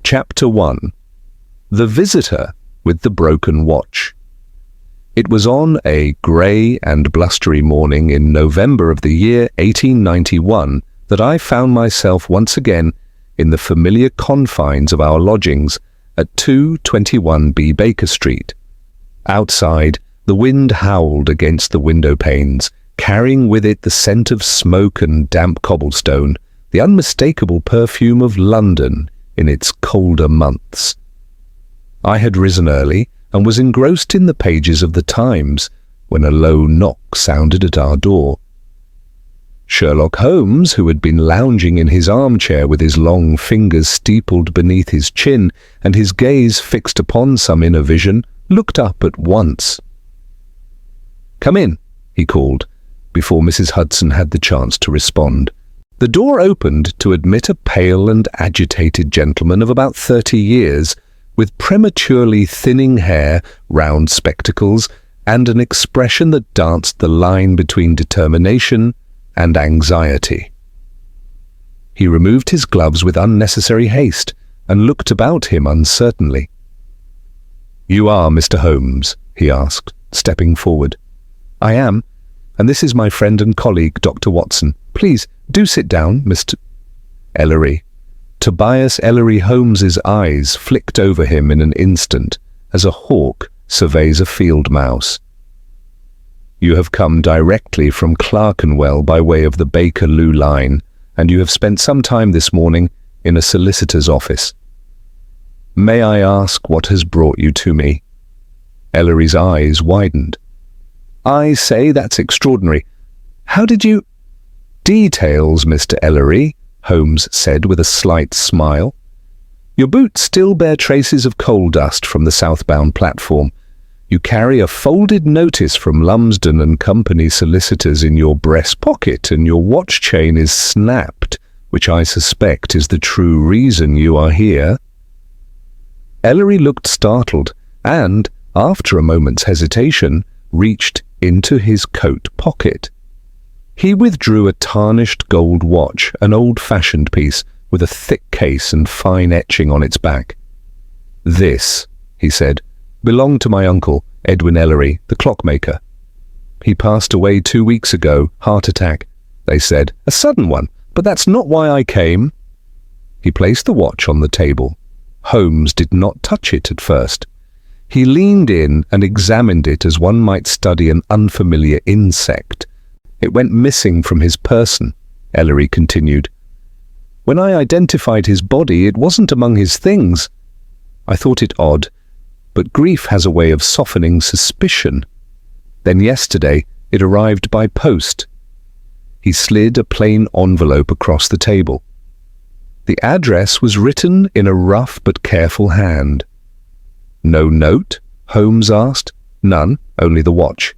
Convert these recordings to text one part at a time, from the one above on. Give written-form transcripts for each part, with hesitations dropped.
Chapter 1. The Visitor with the Broken Watch. It was on a grey and blustery morning in November of the year 1891 that I found myself once again in the familiar confines of our lodgings at 221B Baker Street. Outside, the wind howled against the window panes, carrying with it the scent of smoke and damp cobblestone, the unmistakable perfume of London in its colder months. I had risen early and was engrossed in the pages of the Times when a low knock sounded at our door. Sherlock Holmes, who had been lounging in his armchair with his long fingers steepled beneath his chin and his gaze fixed upon some inner vision, looked up at once. "Come in," he called, before Mrs. Hudson had the chance to respond. The door opened to admit a pale and agitated gentleman of about 30 years, with prematurely thinning hair, round spectacles, and an expression that danced the line between determination and anxiety. He removed his gloves with unnecessary haste and looked about him uncertainly. "You are Mr. Holmes?" he asked, stepping forward. "I am, and this is my friend and colleague, Dr. Watson. Please, do sit down, Mr. Ellery." Tobias Ellery Holmes's eyes flicked over him in an instant, as a hawk surveys a field mouse. "You have come directly from Clerkenwell by way of the Bakerloo line, and you have spent some time this morning in a solicitor's office. May I ask what has brought you to me?" Ellery's eyes widened. "I say, that's extraordinary. How did you—" "Details, Mr. Ellery," Holmes said with a slight smile. "Your boots still bear traces of coal dust from the southbound platform. You carry a folded notice from Lumsden and Company solicitors in your breast pocket, and your watch chain is snapped, which I suspect is the true reason you are here." Ellery looked startled and, after a moment's hesitation, reached into his coat pocket. He withdrew a tarnished gold watch, an old-fashioned piece with a thick case and fine etching on its back. "This," he said, "belonged to my uncle, Edwin Ellery, the clockmaker. He passed away 2 weeks ago, heart attack, they said. A sudden one, but that's not why I came." He placed the watch on the table. Holmes did not touch it at first. He leaned in and examined it as one might study an unfamiliar insect. "It went missing from his person," Ellery continued. "When I identified his body, it wasn't among his things. I thought it odd, but grief has a way of softening suspicion. Then yesterday, it arrived by post." He slid a plain envelope across the table. The address was written in a rough but careful hand. "No note?" Holmes asked. "None, only the watch."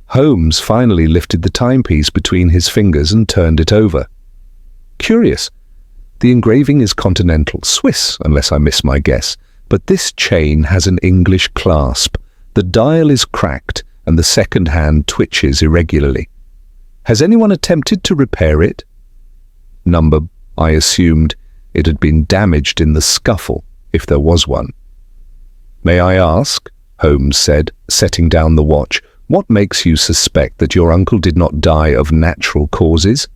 Holmes finally lifted the timepiece between his fingers and turned it over. "Curious. The engraving is continental, Swiss, unless I miss my guess, but this chain has an English clasp. The dial is cracked, and the second hand twitches irregularly. Has anyone attempted to repair it?" "Number, I assumed it had been damaged in the scuffle, if there was one." "May I ask," Holmes said, setting down the watch, "what makes you suspect that your uncle did not die of natural causes?"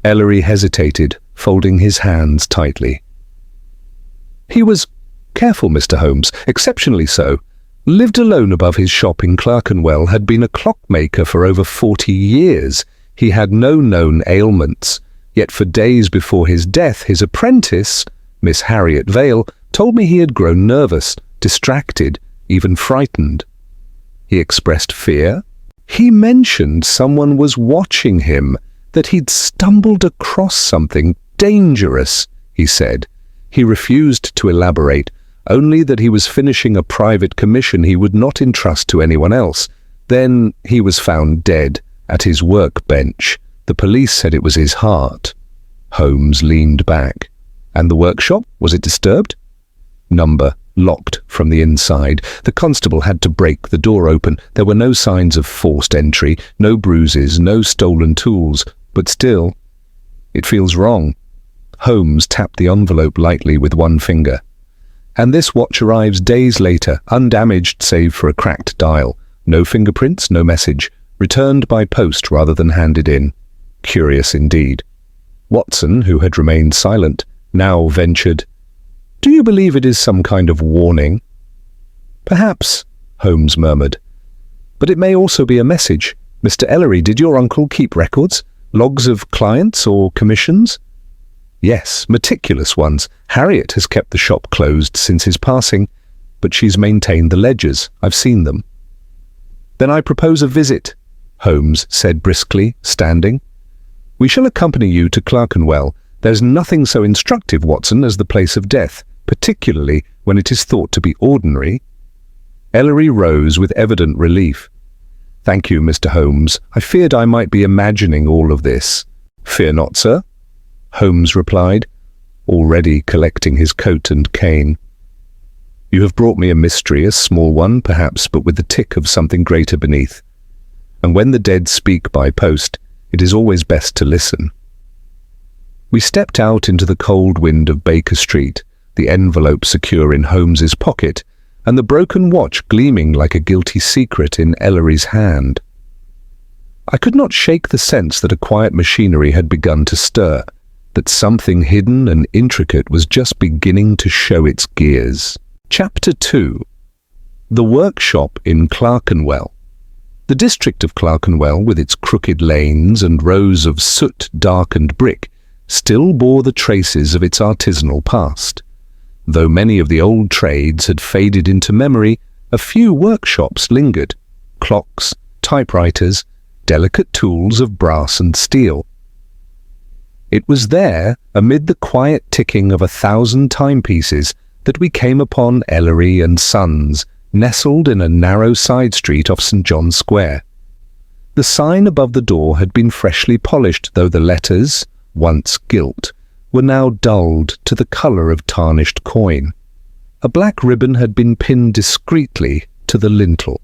Ellery hesitated, folding his hands tightly. "He was careful, Mr. Holmes, exceptionally so. Lived alone above his shop in Clerkenwell, had been a clockmaker for over 40 years. He had no known ailments. Yet for days before his death, his apprentice, Miss Harriet Vale, told me he had grown nervous, distracted, even frightened." "He expressed fear?" "He mentioned someone was watching him, that he'd stumbled across something dangerous," he said. "He refused to elaborate, only that he was finishing a private commission he would not entrust to anyone else. Then he was found dead at his workbench. The police said it was his heart." Holmes leaned back. "And the workshop, was it disturbed?" "Number, locked from the inside. The constable had to break the door open. There were no signs of forced entry, no bruises, no stolen tools. But still, it feels wrong. Holmes tapped the envelope lightly with one finger. And this watch arrives days later, undamaged save for a cracked dial. No fingerprints, no message. Returned by post rather than handed in. Curious indeed. Watson, who had remained silent, now ventured, "Do you believe it is some kind of warning?" "Perhaps," Holmes murmured. "But it may also be a message. Mr. Ellery, did your uncle keep records? Logs of clients or commissions?" "Yes, meticulous ones. Harriet has kept the shop closed since his passing, but she's maintained the ledgers. I've seen them." "Then I propose a visit," Holmes said briskly, standing. "We shall accompany you to Clerkenwell. There's nothing so instructive, Watson, as the place of death, particularly when it is thought to be ordinary." Ellery rose with evident relief. "Thank you, Mr. Holmes. I feared I might be imagining all of this." "Fear not, sir," Holmes replied, already collecting his coat and cane. "You have brought me a mystery, a small one, perhaps, but with the tick of something greater beneath. And when the dead speak by post, it is always best to listen." We stepped out into the cold wind of Baker Street, the envelope secure in Holmes's pocket, and the broken watch gleaming like a guilty secret in Ellery's hand. I could not shake the sense that a quiet machinery had begun to stir, that something hidden and intricate was just beginning to show its gears. Chapter 2. The Workshop in Clerkenwell. The district of Clerkenwell, with its crooked lanes and rows of soot-darkened brick, still bore the traces of its artisanal past. Though many of the old trades had faded into memory, a few workshops lingered: clocks, typewriters, delicate tools of brass and steel. It was there, amid the quiet ticking of 1,000 timepieces, that we came upon Ellery and Sons, nestled in a narrow side street off St. John's Square. The sign above the door had been freshly polished, though the letters, once gilt, were now dulled to the colour of tarnished coin. A black ribbon had been pinned discreetly to the lintel.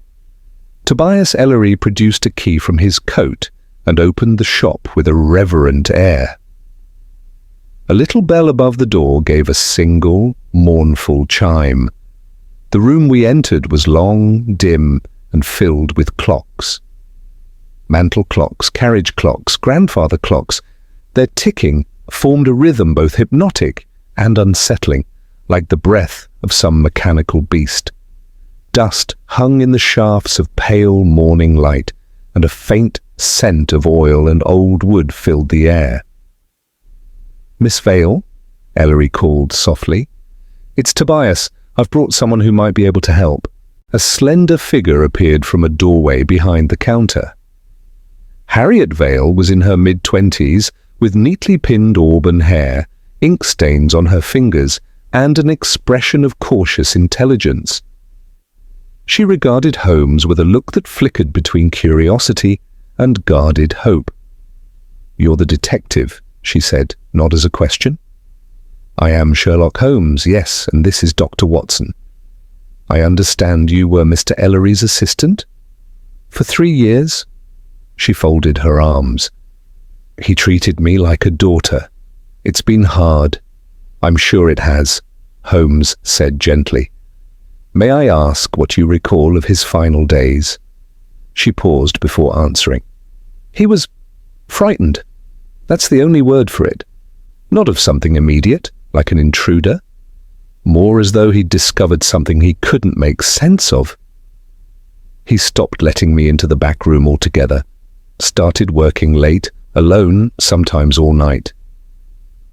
Tobias Ellery produced a key from his coat and opened the shop with a reverent air. A little bell above the door gave a single, mournful chime. The room we entered was long, dim, and filled with clocks. Mantel clocks, carriage clocks, grandfather clocks. Their ticking formed a rhythm both hypnotic and unsettling, like the breath of some mechanical beast. Dust hung in the shafts of pale morning light, and a faint scent of oil and old wood filled the air. "Miss Vale?" Ellery called softly. "It's Tobias. I've brought someone who might be able to help." A slender figure appeared from a doorway behind the counter. Harriet Vale was in her mid-20s, with neatly pinned auburn hair, ink stains on her fingers, and an expression of cautious intelligence. She regarded Holmes with a look that flickered between curiosity and guarded hope. "You're the detective," she said, not as a question. "I am Sherlock Holmes, yes, and this is Dr. Watson. I understand you were Mr. Ellery's assistant?" "For 3 years." She folded her arms. "He treated me like a daughter. It's been hard." "I'm sure it has," Holmes said gently. "May I ask what you recall of his final days?" She paused before answering. "He was frightened. That's the only word for it. Not of something immediate, like an intruder. More as though he'd discovered something he couldn't make sense of. He stopped letting me into the back room altogether. Started working late, alone, sometimes all night.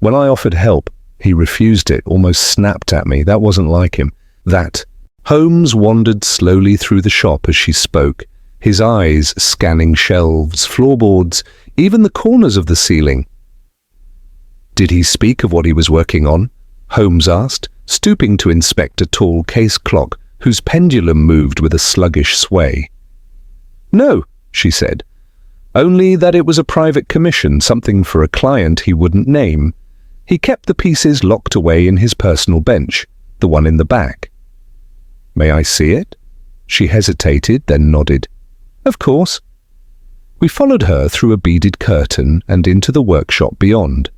When I offered help, he refused it, almost snapped at me. That wasn't like him. That." Holmes wandered slowly through the shop as she spoke, his eyes scanning shelves, floorboards, even the corners of the ceiling. "Did he speak of what he was working on?" Holmes asked, stooping to inspect a tall case clock whose pendulum moved with a sluggish sway. "No," she said. "Only that it was a private commission, something for a client he wouldn't name. He kept the pieces locked away in his personal bench, the one in the back." "May I see it?" She hesitated, then nodded. "Of course." We followed her through a beaded curtain and into the workshop beyond.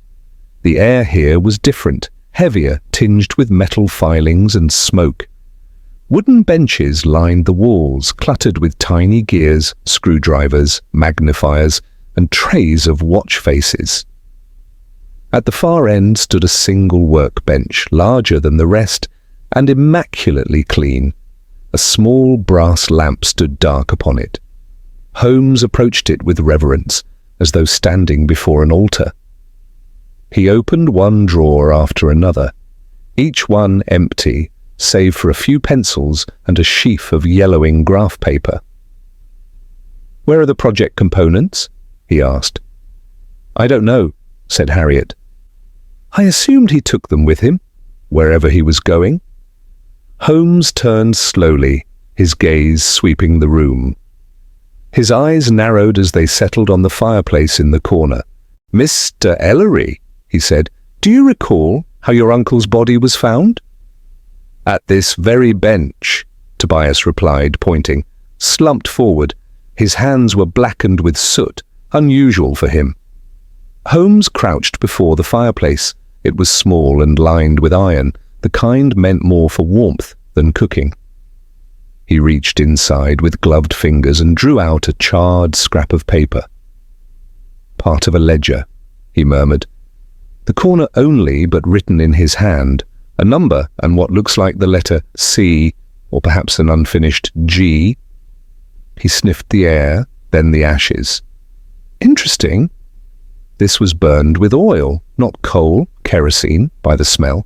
The air here was different, heavier, tinged with metal filings and smoke. Wooden benches lined the walls, cluttered with tiny gears, screwdrivers, magnifiers, and trays of watch faces. At the far end stood a single workbench, larger than the rest, and immaculately clean. A small brass lamp stood dark upon it. Holmes approached it with reverence, as though standing before an altar. He opened one drawer after another, each one empty, save for a few pencils and a sheaf of yellowing graph paper. "Where are the project components?" he asked. "I don't know," said Harriet. "I assumed he took them with him, wherever he was going." Holmes turned slowly, his gaze sweeping the room. His eyes narrowed as they settled on the fireplace in the corner. "Mr. Ellery," he said, "do you recall how your uncle's body was found?" "At this very bench," Tobias replied, pointing. Slumped forward, his hands were blackened with soot, unusual for him. Holmes crouched before the fireplace. It was small and lined with iron, the kind meant more for warmth than cooking. He reached inside with gloved fingers and drew out a charred scrap of paper. "Part of a ledger," he murmured. "The corner only, but written in his hand. A number and what looks like the letter C, or perhaps an unfinished G." He sniffed the air, then the ashes. "Interesting. This was burned with oil, not coal, kerosene, by the smell.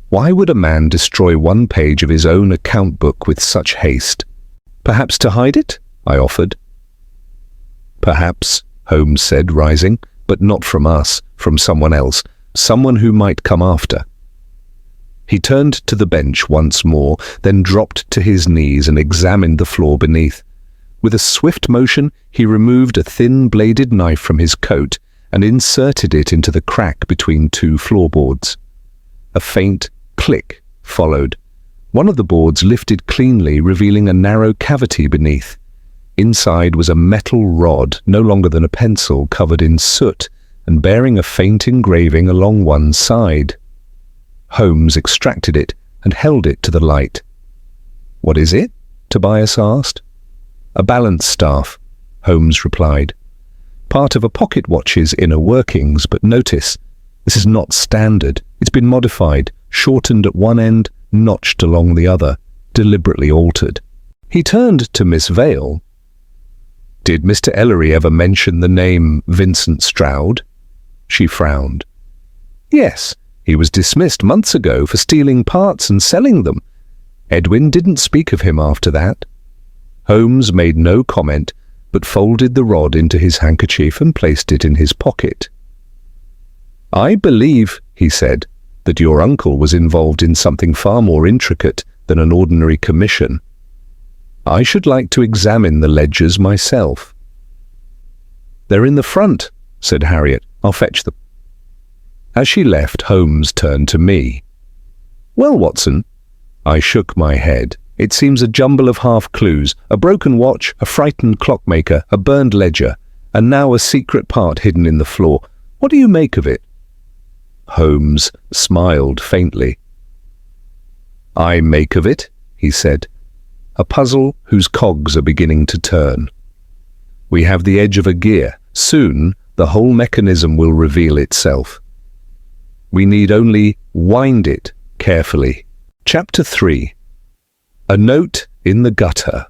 Why would a man destroy one page of his own account book with such haste?" "Perhaps to hide it?" I offered. "Perhaps," Holmes said, rising, "but not from us, from someone else, someone who might come after." He turned to the bench once more, then dropped to his knees and examined the floor beneath. With a swift motion, he removed a thin-bladed knife from his coat and inserted it into the crack between two floorboards. A faint click followed. One of the boards lifted cleanly, revealing a narrow cavity beneath. Inside was a metal rod, no longer than a pencil, covered in soot and bearing a faint engraving along one side. Holmes extracted it and held it to the light. "What is it?" Tobias asked. "A balance staff," Holmes replied. "Part of a pocket watch's inner workings, but notice, this is not standard. It's been modified, shortened at one end, notched along the other, deliberately altered." He turned to Miss Vale. "Did Mr. Ellery ever mention the name Vincent Stroud?" She frowned. "Yes, he was dismissed months ago for stealing parts and selling them. Edwin didn't speak of him after that." Holmes made no comment, but folded the rod into his handkerchief and placed it in his pocket. "I believe," he said, "that your uncle was involved in something far more intricate than an ordinary commission. I should like to examine the ledgers myself." "They're in the front," said Harriet. "I'll fetch them." As she left, Holmes turned to me. "Well, Watson?" I shook my head. "It seems a jumble of half-clues, a broken watch, a frightened clockmaker, a burned ledger, and now a secret part hidden in the floor. What do you make of it?" Holmes smiled faintly. "I make of it," he said, "a puzzle whose cogs are beginning to turn. We have the edge of a gear. Soon, the whole mechanism will reveal itself. We need only wind it carefully." Chapter 3. A Note in the Gutter.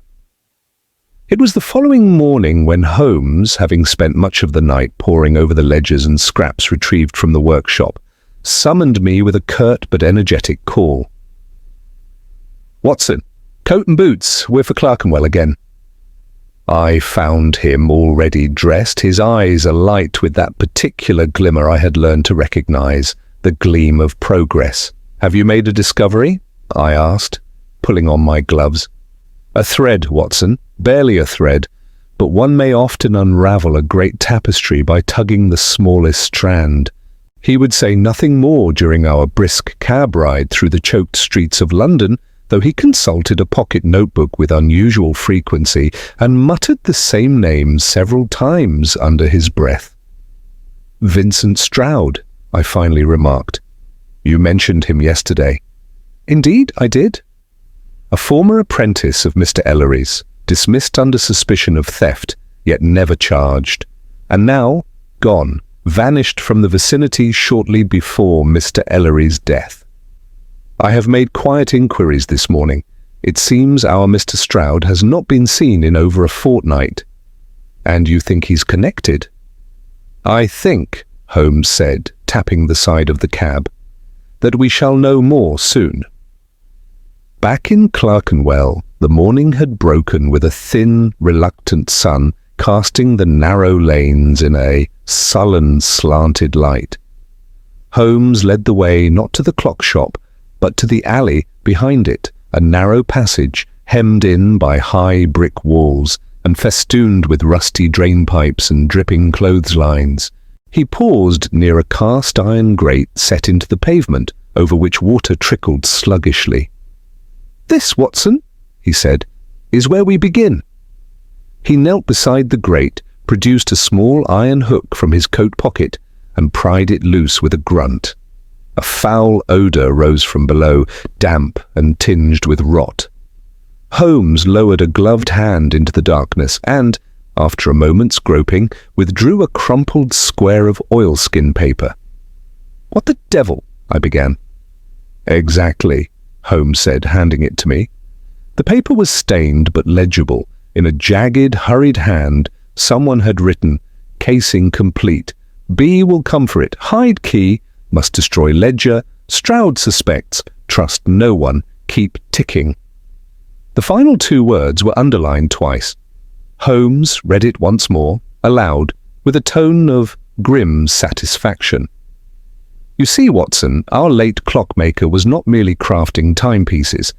It was the following morning when Holmes, having spent much of the night poring over the ledgers and scraps retrieved from the workshop, summoned me with a curt but energetic call. "Watson, coat and boots, we're for Clerkenwell again." I found him already dressed, his eyes alight with that particular glimmer I had learned to recognize, the gleam of progress. "Have you made a discovery?" I asked, pulling on my gloves. "A thread, Watson, barely a thread, but one may often unravel a great tapestry by tugging the smallest strand." He would say nothing more during our brisk cab ride through the choked streets of London, though he consulted a pocket notebook with unusual frequency and muttered the same name several times under his breath. "Vincent Stroud," I finally remarked. You mentioned him yesterday. Indeed, I did. A former apprentice of Mr. Ellery's, dismissed under suspicion of theft, yet never charged, and now gone, vanished from the vicinity shortly before Mr. Ellery's death. I have made quiet inquiries this morning. It seems our Mr. Stroud has not been seen in over a fortnight. And you think he's connected? I think, Holmes said, tapping the side of the cab, that we shall know more soon. Back in Clerkenwell, the morning had broken with a thin, reluctant sun casting the narrow lanes in a sullen, slanted light. Holmes led the way not to the clock shop, but to the alley behind it, a narrow passage hemmed in by high brick walls and festooned with rusty drainpipes and dripping clotheslines. He paused near a cast-iron grate set into the pavement, over which water trickled sluggishly. "This, Watson," he said, "is where we begin." He knelt beside the grate, produced a small iron hook from his coat pocket, and pried it loose with a grunt. A foul odour rose from below, damp and tinged with rot. Holmes lowered a gloved hand into the darkness and, after a moment's groping, withdrew a crumpled square of oilskin paper. "What the devil?" I began. "Exactly," Holmes said, handing it to me. The paper was stained but legible. In a jagged, hurried hand, someone had written, "Casing complete. B will come for it. Hide key. Must destroy ledger. Stroud suspects. Trust no one. Keep ticking." The final two words were underlined twice. Holmes read it once more, aloud, with a tone of grim satisfaction. "You see, Watson, our late clockmaker was not merely crafting timepieces.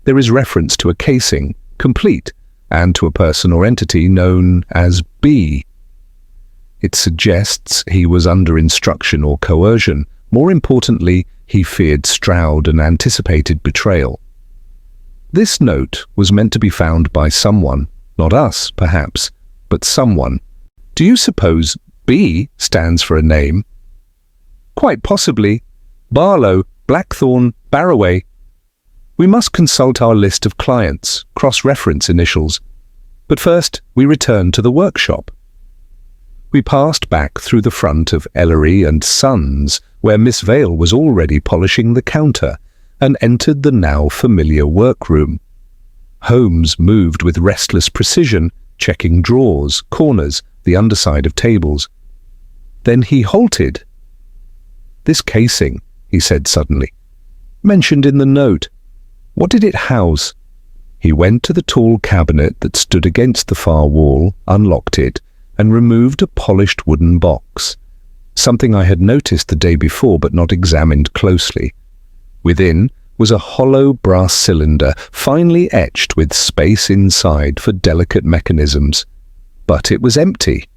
There is reference to a casing, complete, and to a person or entity known as B. It suggests he was under instruction or coercion. More importantly, he feared Stroud and anticipated betrayal. This note was meant to be found by someone, not us, perhaps, but someone. Do you suppose B stands for a name? Quite possibly. Barlow, Blackthorne, Barroway. We must consult our list of clients, cross-reference initials. But first, we return to the workshop. We passed back through the front of Ellery and Sons, where Miss Vale was already polishing the counter, and entered the now familiar workroom. Holmes moved with restless precision, checking drawers, corners, the underside of tables. Then he halted. "This casing," he said suddenly, "mentioned in the note. What did it house?" He went to the tall cabinet that stood against the far wall, unlocked it, and removed a polished wooden box, something I had noticed the day before but not examined closely. Within was a hollow brass cylinder, finely etched with space inside for delicate mechanisms. But it was empty.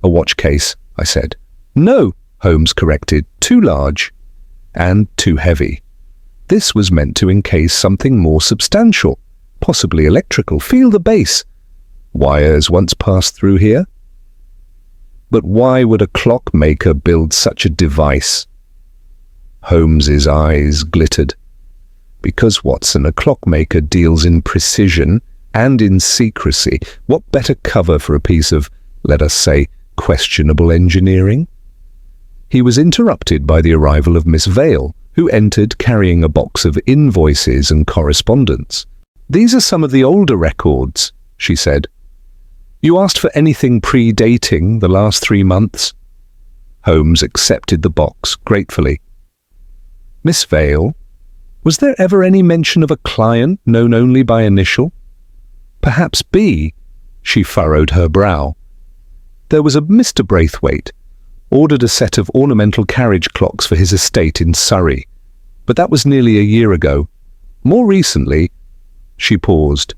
"A watch case," I said. "No," Holmes corrected, "too large and too heavy. This was meant to encase something more substantial, possibly electrical. Feel the base. Wires once passed through here." "But why would a clockmaker build such a device?" Holmes's eyes glittered. "Because, Watson, a clockmaker deals in precision and in secrecy. What better cover for a piece of, let us say, questionable engineering?" He was interrupted by the arrival of Miss Vale, who entered carrying a box of invoices and correspondence. "These are some of the older records," she said. "You asked for anything predating the last 3 months?" Holmes accepted the box gratefully. "Miss Vale, was there ever any mention of a client known only by initial? Perhaps B?" She furrowed her brow. "There was a Mr. Braithwaite, ordered a set of ornamental carriage clocks for his estate in Surrey, but that was nearly a year ago. More recently—" She paused.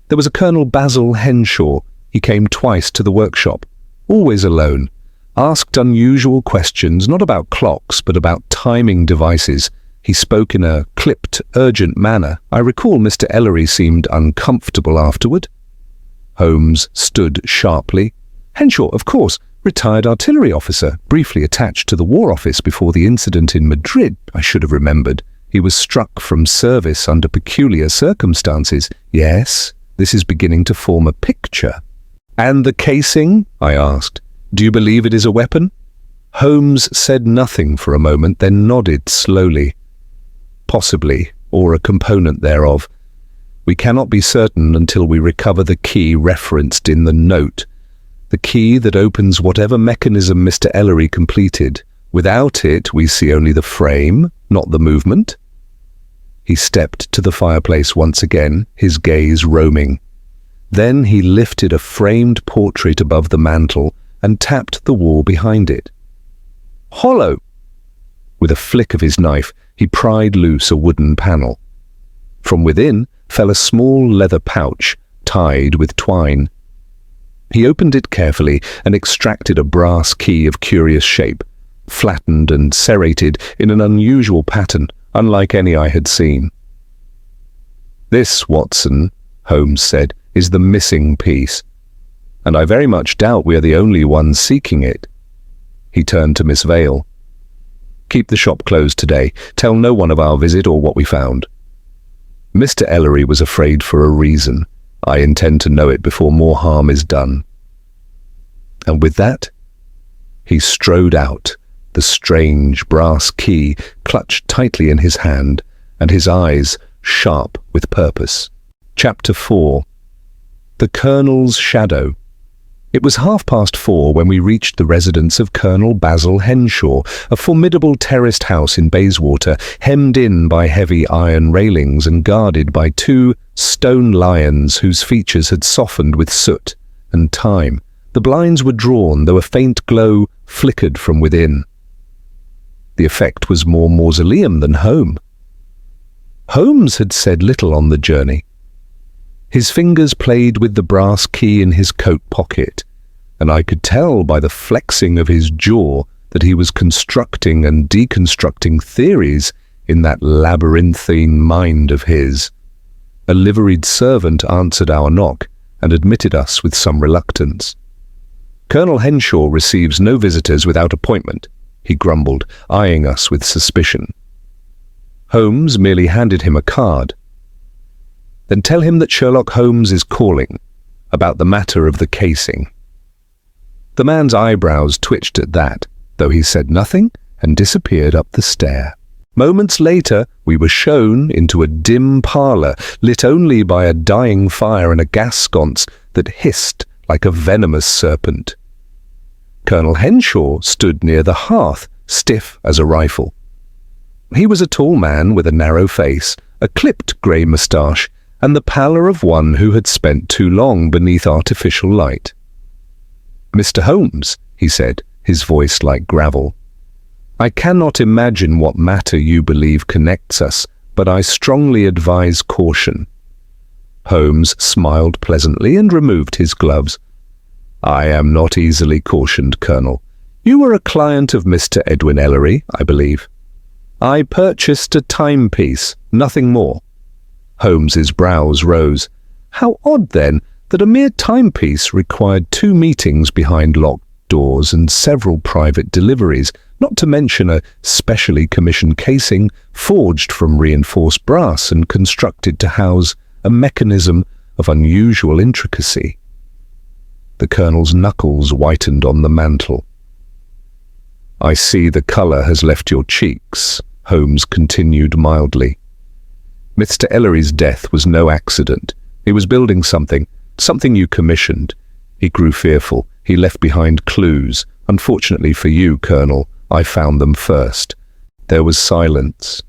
"There was a Colonel Basil Henshaw. He came twice to the workshop, always alone, asked unusual questions, not about clocks, but about timing devices. He spoke in a clipped, urgent manner. I recall Mr. Ellery seemed uncomfortable afterward." Holmes stood sharply. "Henshaw, of course. Retired artillery officer, briefly attached to the War Office before the incident in Madrid, I should have remembered. He was struck from service under peculiar circumstances. Yes, this is beginning to form a picture. And the casing? I asked. Do you believe it is a weapon? Holmes said nothing for a moment, then nodded slowly. Possibly, or a component thereof. We cannot be certain until we recover the key referenced in the note. The key that opens whatever mechanism Mr. Ellery completed. Without it, we see only the frame, not the movement. He stepped to the fireplace once again, his gaze roaming. Then he lifted a framed portrait above the mantel and tapped the wall behind it. Hollow! With a flick of his knife, he pried loose a wooden panel. From within fell a small leather pouch, tied with twine. He opened it carefully and extracted a brass key of curious shape, flattened and serrated in an unusual pattern, unlike any I had seen. This, Watson, Holmes said, is the missing piece, and I very much doubt we are the only ones seeking it. He turned to Miss Vale. Keep the shop closed today. Tell no one of our visit or what we found. Mr. Ellery was afraid for a reason. I intend to know it before more harm is done. And with that, he strode out, the strange brass key clutched tightly in his hand, and his eyes sharp with purpose. Chapter 4. The Colonel's Shadow. It was 4:30 when we reached the residence of Colonel Basil Henshaw, a formidable terraced house in Bayswater, hemmed in by heavy iron railings and guarded by 2 stone lions whose features had softened with soot and time. The blinds were drawn, though a faint glow flickered from within. The effect was more mausoleum than home. Holmes had said little on the journey. His fingers played with the brass key in his coat pocket, and I could tell by the flexing of his jaw that he was constructing and deconstructing theories in that labyrinthine mind of his. A liveried servant answered our knock and admitted us with some reluctance. Colonel Henshaw receives no visitors without appointment, he grumbled, eyeing us with suspicion. Holmes merely handed him a card. Then tell him that Sherlock Holmes is calling, about the matter of the casing. The man's eyebrows twitched at that, though he said nothing and disappeared up the stair. Moments later, we were shown into a dim parlour, lit only by a dying fire and a gas sconce that hissed like a venomous serpent. Colonel Henshaw stood near the hearth, stiff as a rifle. He was a tall man with a narrow face, a clipped grey moustache, and the pallor of one who had spent too long beneath artificial light. "Mr. Holmes," he said, his voice like gravel, "I cannot imagine what matter you believe connects us, but I strongly advise caution." Holmes smiled pleasantly and removed his gloves. "I am not easily cautioned, Colonel. You were a client of Mr. Edwin Ellery, I believe." "I purchased a timepiece, nothing more." Holmes's brows rose. How odd, then, that a mere timepiece required 2 meetings behind locked doors and several private deliveries, not to mention a specially commissioned casing forged from reinforced brass and constructed to house a mechanism of unusual intricacy. The Colonel's knuckles whitened on the mantel. "I see the colour has left your cheeks," Holmes continued mildly. "Mr. Ellery's death was no accident. He was building something you commissioned. He grew fearful. He left behind clues. Unfortunately for you, Colonel, I found them first." There was silence.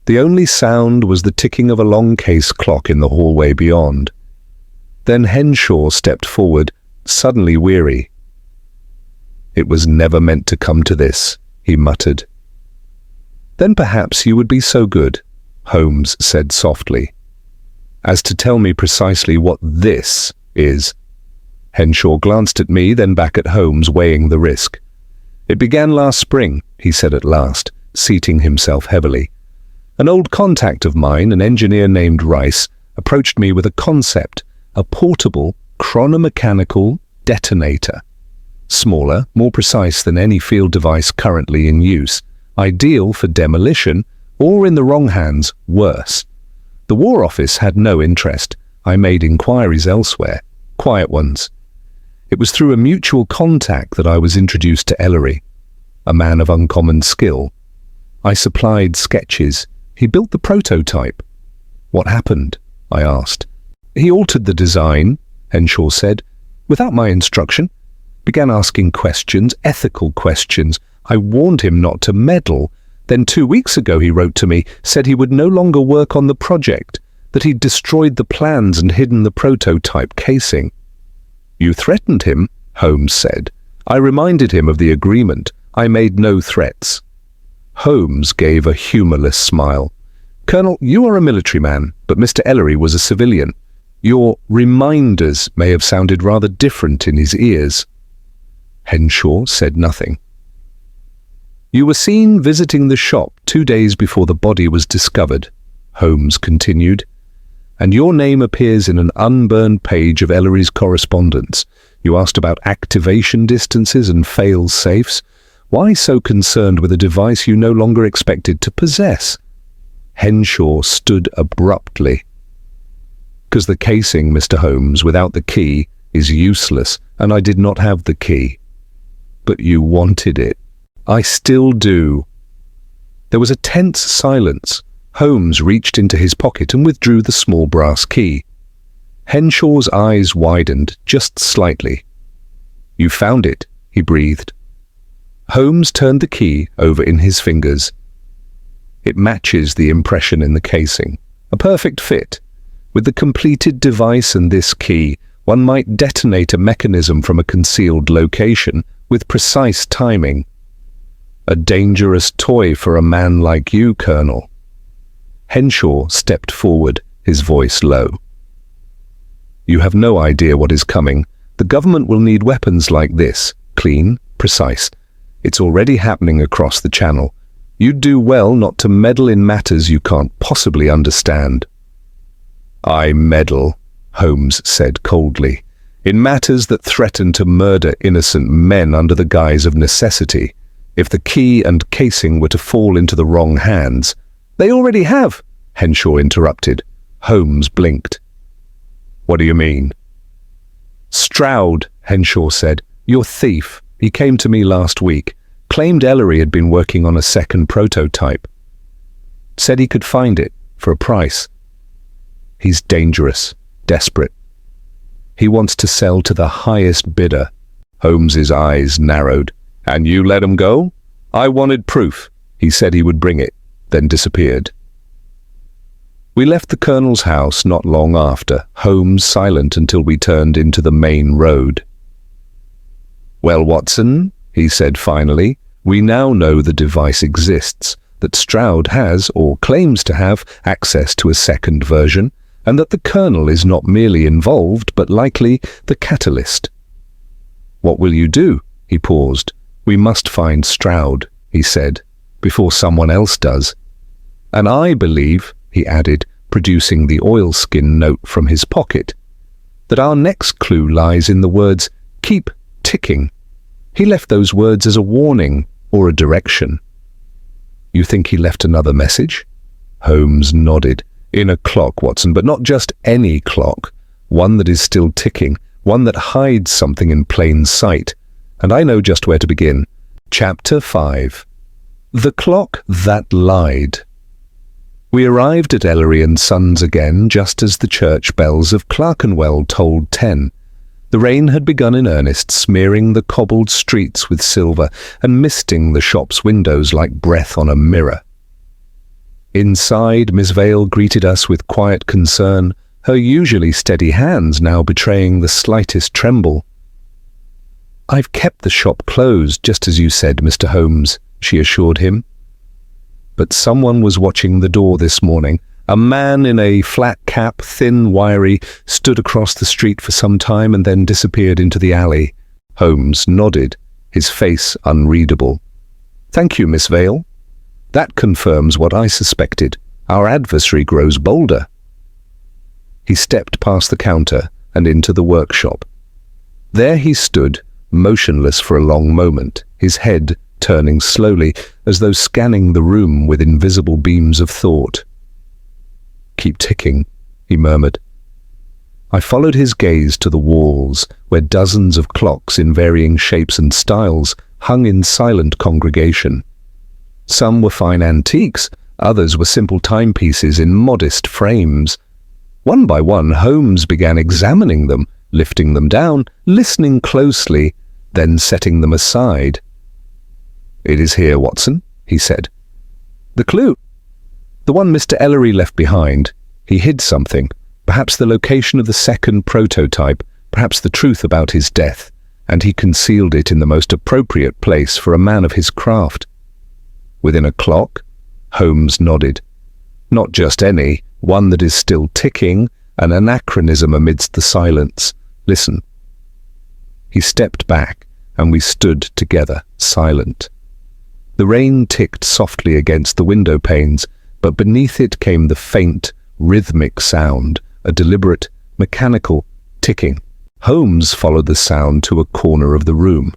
The only sound was the ticking of a long case clock in the hallway beyond. Then Henshaw stepped forward, suddenly weary. "It was never meant to come to this," he muttered. "Then perhaps you would be so good," Holmes said softly, "as to tell me precisely what this is." Henshaw glanced at me, then back at Holmes, weighing the risk. "It began last spring," he said at last, seating himself heavily. "An old contact of mine, an engineer named Rice, approached me with a concept, a portable chronomechanical detonator. Smaller, more precise than any field device currently in use, ideal for demolition, or in the wrong hands, worse. The War Office had no interest. I made inquiries elsewhere, quiet ones. It was through a mutual contact that I was introduced to Ellery, a man of uncommon skill. I supplied sketches. He built the prototype. What happened? I asked. He altered the design, Henshaw said, without my instruction. Began asking questions, ethical questions. I warned him not to meddle. Then 2 weeks ago he wrote to me, said he would no longer work on the project, that he'd destroyed the plans and hidden the prototype casing. You threatened him, Holmes said. I reminded him of the agreement. I made no threats. Holmes gave a humorless smile. Colonel, you are a military man, but Mr. Ellery was a civilian. Your reminders may have sounded rather different in his ears. Henshaw said nothing. You were seen visiting the shop 2 days before the body was discovered, Holmes continued, and your name appears in an unburned page of Ellery's correspondence. You asked about activation distances and fail-safes. Why so concerned with a device you no longer expected to possess? Henshaw stood abruptly. Because the casing, Mr. Holmes, without the key, is useless, and I did not have the key. But you wanted it. I still do. There was a tense silence. Holmes reached into his pocket and withdrew the small brass key. Henshaw's eyes widened just slightly. You found it, he breathed. Holmes turned the key over in his fingers. It matches the impression in the casing. A perfect fit. With the completed device and this key, one might detonate a mechanism from a concealed location with precise timing. A dangerous toy for a man like you, Colonel. Henshaw stepped forward, his voice low. You have no idea what is coming. The government will need weapons like this, clean, precise. It's already happening across the channel. You'd do well not to meddle in matters you can't possibly understand. I meddle, Holmes said coldly, in matters that threaten to murder innocent men under the guise of necessity. If the key and casing were to fall into the wrong hands— They already have, Henshaw interrupted. Holmes blinked. What do you mean? Stroud, Henshaw said. Your thief. He came to me last week. Claimed Ellery had been working on a second prototype. Said he could find it, for a price. He's dangerous, desperate. He wants to sell to the highest bidder. Holmes's eyes narrowed. And you let him go? I wanted proof. He said he would bring it, then disappeared. We left the Colonel's house not long after, Holmes silent until we turned into the main road. Well, Watson, he said finally, we now know the device exists, that Stroud has, or claims to have, access to a second version, and that the Colonel is not merely involved, but likely the catalyst. What will you do? He paused. We must find Stroud, he said, before someone else does. And I believe, he added, producing the oilskin note from his pocket, that our next clue lies in the words, keep ticking. He left those words as a warning or a direction. You think he left another message? Holmes nodded. In a clock, Watson, but not just any clock. One that is still ticking, one that hides something in plain sight. And I know just where to begin. Chapter 5. The Clock That Lied. We arrived at Ellery and Sons again just as the church bells of Clerkenwell tolled 10. The rain had begun in earnest, smearing the cobbled streets with silver and misting the shop's windows like breath on a mirror. Inside, Miss Vale greeted us with quiet concern, her usually steady hands now betraying the slightest tremble. I've kept the shop closed, just as you said, Mr. Holmes, she assured him. But someone was watching the door this morning. A man in a flat cap, thin, wiry, stood across the street for some time and then disappeared into the alley. Holmes nodded, his face unreadable. Thank you, Miss Vale. That confirms what I suspected. Our adversary grows bolder. He stepped past the counter and into the workshop. There he stood, motionless for a long moment, his head turning slowly, as though scanning the room with invisible beams of thought. "Keep ticking," he murmured. I followed his gaze to the walls, where dozens of clocks in varying shapes and styles hung in silent congregation. Some were fine antiques, others were simple timepieces in modest frames. One by one, Holmes began examining them, lifting them down, listening closely, then setting them aside. "It is here, Watson," he said. "The clue? The one Mr. Ellery left behind. He hid something, perhaps the location of the second prototype, perhaps the truth about his death, and he concealed it in the most appropriate place for a man of his craft." "Within a clock?" Holmes nodded. "Not just any, one that is still ticking, an anachronism amidst the silence. Listen." He stepped back, and we stood together, silent. The rain ticked softly against the window panes, but beneath it came the faint, rhythmic sound, a deliberate, mechanical ticking. Holmes followed the sound to a corner of the room.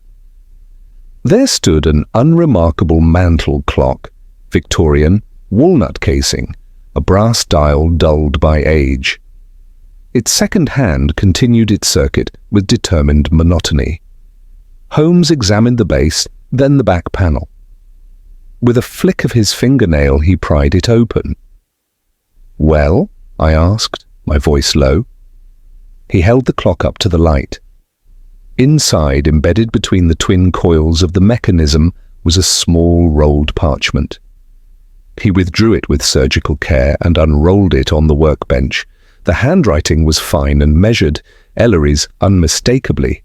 There stood an unremarkable mantel clock, Victorian, walnut casing, a brass dial dulled by age. Its second hand continued its circuit with determined monotony. Holmes examined the base, then the back panel. With a flick of his fingernail, he pried it open. "Well?" I asked, my voice low. He held the clock up to the light. Inside, embedded between the twin coils of the mechanism, was a small rolled parchment. He withdrew it with surgical care and unrolled it on the workbench. The handwriting was fine and measured, Ellery's unmistakably.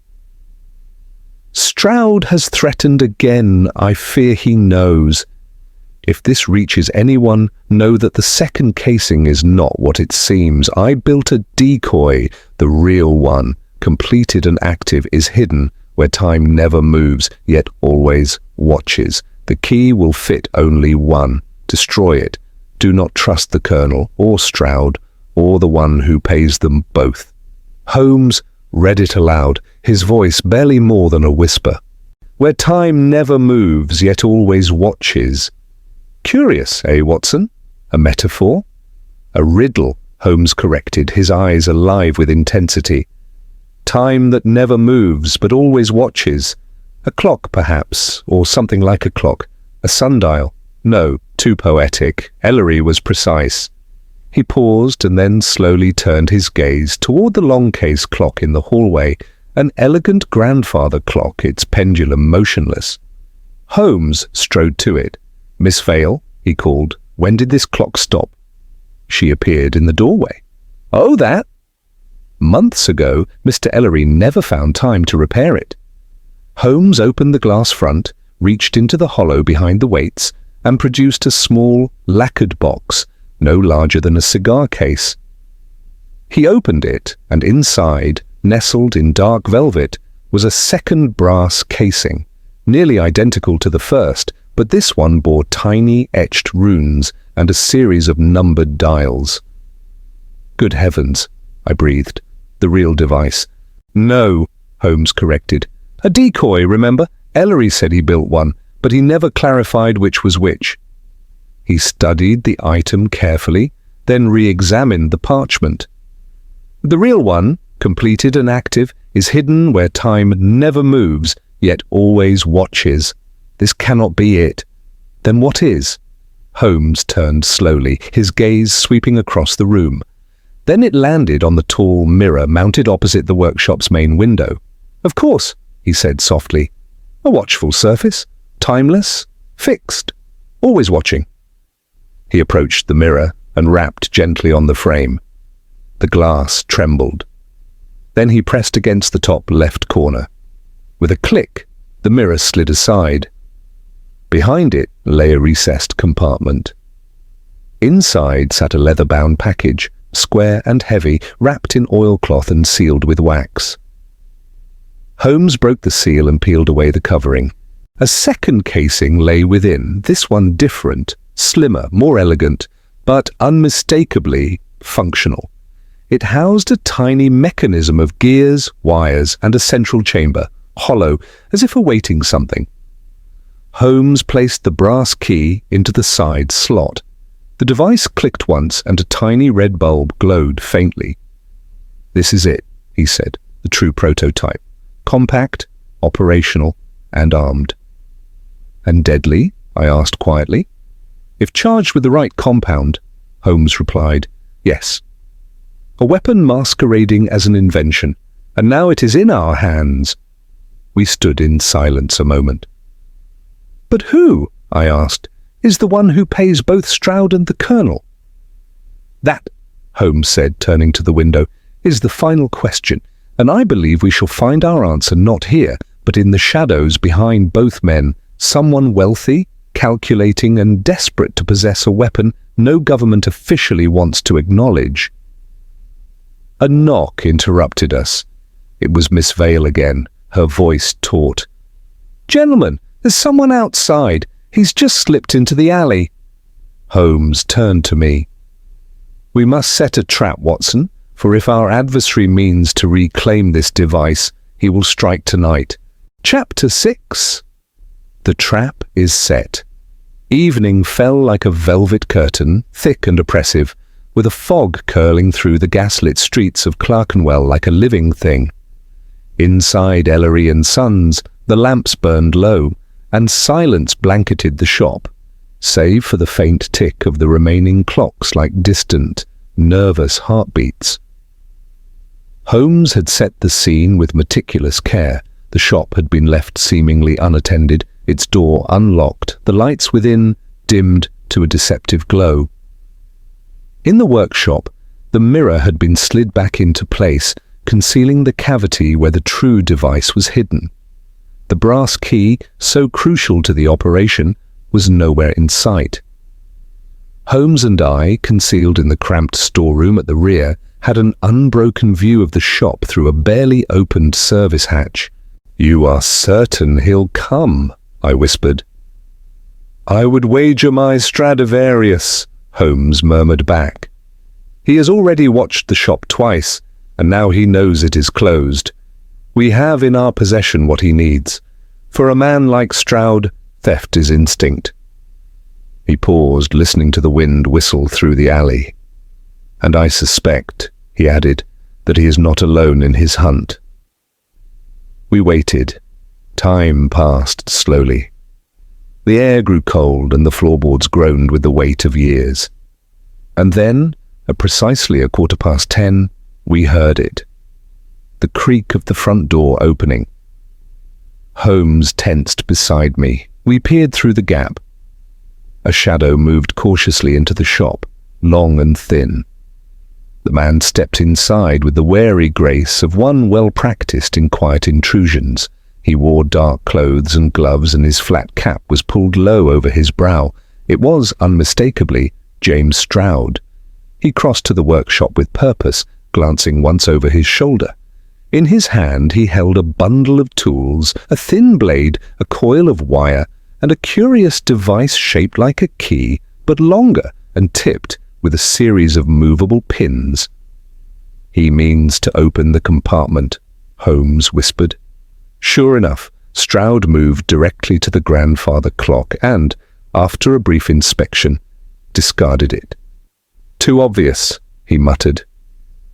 "Stroud has threatened again. I fear he knows. If this reaches anyone, know that the second casing is not what it seems. I built a decoy, the real one, completed and active, is hidden where time never moves, yet always watches. The key will fit only one. Destroy it. Do not trust the Colonel or Stroud or the one who pays them both." Holmes read it aloud, his voice barely more than a whisper. "Where time never moves, yet always watches. Curious, eh, Watson? A metaphor?" "A riddle," Holmes corrected, his eyes alive with intensity. "Time that never moves, but always watches. A clock, perhaps, or something like a clock. A sundial. No, too poetic. Ellery was precise." He paused and then slowly turned his gaze toward the long case clock in the hallway, an elegant grandfather clock, its pendulum motionless. Holmes strode to it. "Miss Vale," he called, "when did this clock stop?" She appeared in the doorway. "Oh, that?" "Months ago, Mr. Ellery never found time to repair it." Holmes opened the glass front, reached into the hollow behind the weights, and produced a small, lacquered box, no larger than a cigar case. He opened it, and inside, nestled in dark velvet, was a second brass casing, nearly identical to the first, but this one bore tiny etched runes and a series of numbered dials. "Good heavens," I breathed. "The real device." "No," Holmes corrected. "A decoy, remember? Ellery said he built one, but he never clarified which was which." He studied the item carefully, then re-examined the parchment. "The real one, completed and active, is hidden where time never moves, yet always watches. This cannot be it. Then what is?" Holmes turned slowly, his gaze sweeping across the room. Then it landed on the tall mirror mounted opposite the workshop's main window. "Of course," he said softly. "A watchful surface, timeless, fixed, always watching." He approached the mirror and rapped gently on the frame. The glass trembled. Then he pressed against the top left corner. With a click, the mirror slid aside. Behind it lay a recessed compartment. Inside sat a leather-bound package, square and heavy, wrapped in oilcloth and sealed with wax. Holmes broke the seal and peeled away the covering. A second casing lay within, this one different, slimmer, more elegant, but unmistakably functional. It housed a tiny mechanism of gears, wires, and a central chamber, hollow, as if awaiting something. Holmes placed the brass key into the side slot. The device clicked once and a tiny red bulb glowed faintly. "This is it," he said, "the true prototype. Compact, operational, and armed." "And deadly?" I asked quietly. "If charged with the right compound," Holmes replied, "yes. A weapon masquerading as an invention, and now it is in our hands." We stood in silence a moment. "But who," I asked, "is the one who pays both Stroud and the Colonel?" "That," Holmes said, turning to the window, "is the final question, and I believe we shall find our answer not here, but in the shadows behind both men, someone wealthy, calculating, and desperate to possess a weapon no government officially wants to acknowledge." A knock interrupted us. It was Miss Vale again, her voice taut. "Gentlemen, there's someone outside. He's just slipped into the alley." Holmes turned to me. "We must set a trap, Watson, for if our adversary means to reclaim this device, he will strike tonight. Chapter 6. The trap is set. Evening fell like a velvet curtain, thick and oppressive, with a fog curling through the gaslit streets of Clerkenwell like a living thing. Inside Ellery and Sons, the lamps burned low, and silence blanketed the shop, save for the faint tick of the remaining clocks like distant, nervous heartbeats. Holmes had set the scene with meticulous care. The shop had been left seemingly unattended, its door unlocked, the lights within dimmed to a deceptive glow. In the workshop, the mirror had been slid back into place, concealing the cavity where the true device was hidden. The brass key, so crucial to the operation, was nowhere in sight. Holmes and I, concealed in the cramped storeroom at the rear, had an unbroken view of the shop through a barely opened service hatch. "You are certain he'll come?" I whispered. "I would wager my Stradivarius," Holmes murmured back. "He has already watched the shop twice, and now he knows it is closed. We have in our possession what he needs. For a man like Stroud, theft is instinct." He paused, listening to the wind whistle through the alley. "And I suspect," he added, "that he is not alone in his hunt." We waited. Time passed slowly. The air grew cold and the floorboards groaned with the weight of years. And then, at precisely 10:15, we heard it. The creak of the front door opening. Holmes tensed beside me. We peered through the gap. A shadow moved cautiously into the shop, long and thin. The man stepped inside with the wary grace of one well-practiced in quiet intrusions. He wore dark clothes and gloves, and his flat cap was pulled low over his brow. It was, unmistakably, James Stroud. He crossed to the workshop with purpose, glancing once over his shoulder. In his hand he held a bundle of tools, a thin blade, a coil of wire, and a curious device shaped like a key, but longer and tipped with a series of movable pins. "He means to open the compartment," Holmes whispered. Sure enough, Stroud moved directly to the grandfather clock and, after a brief inspection, discarded it. "Too obvious," he muttered.